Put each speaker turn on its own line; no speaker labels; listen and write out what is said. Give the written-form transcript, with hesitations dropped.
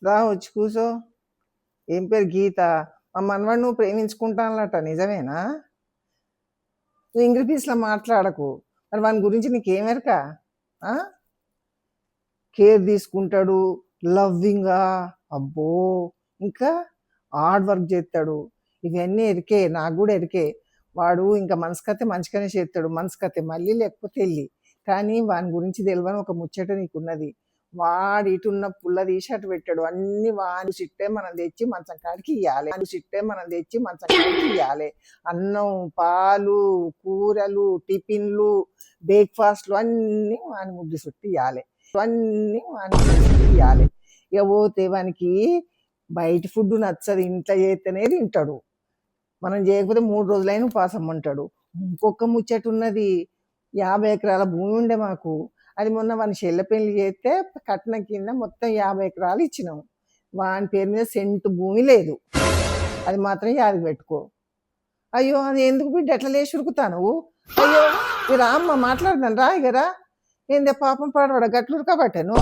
రా వచ్చి కూసో. ఏం పేరు? గీత. మా మనవాడు నువ్వు ప్రేమించుకుంటానట, నిజమేనా? నువ్వు ఇంగ్లీష్లో మాట్లాడకు. మరి వాని గురించి నీకేమెరక? కేర్ తీసుకుంటాడు, లవ్వింగ్గా, అబ్బో, ఇంకా హార్డ్ వర్క్ చేస్తాడు. ఇవన్నీ ఎరికే, నాకు కూడా ఎరికే. వాడు ఇంకా మనసుకతే మంచిగానే చేస్తాడు, మనసుకతే మళ్ళీ లేకపోతే వెళ్ళి. కానీ వాని గురించి తెలియని ఒక ముచ్చట నీకున్నది. వాడు ఇటున్న పుల్ల తీసి అటు పెట్టాడు. అన్ని వాని సిట్టే మనం తెచ్చి మంచం కాడికి ఇవ్వాలి. అన్నం, పాలు, కూరలు, టిఫిన్లు, బ్రేక్ఫాస్ట్లు అన్నీ వాని ముద్దు చుట్టి ఇవ్వాలి. ఇక పోతే వానికి బయట ఫుడ్ నచ్చదు, ఇంట్లో చేస్తేనే తింటాడు. మనం చేయకపోతే 3 రోజులైనా ఉపాసమ్మంటాడు. ఇంకొక ముచ్చట ఉన్నది. 50 ఎకరాల భూమి ఉండే మాకు. అది మొన్న వాని చెల్లె పెళ్లి చేస్తే కట్నం కింద మొత్తం 50 ఎకరాలు ఇచ్చినాం. వాని పేరు మీద సెంటు భూమి లేదు. అది మాత్రం యాదికి పెట్టుకో. అయ్యో, అది ఎందుకు బిడ్డ ఎట్లా లేచి ఉరుకుతాను? అయ్యో, రా అమ్మ మాట్లాడదాను, రా ఇక రా. ఏందే పాపం పాడవాడ గట్లు ఉరకబట్టాను.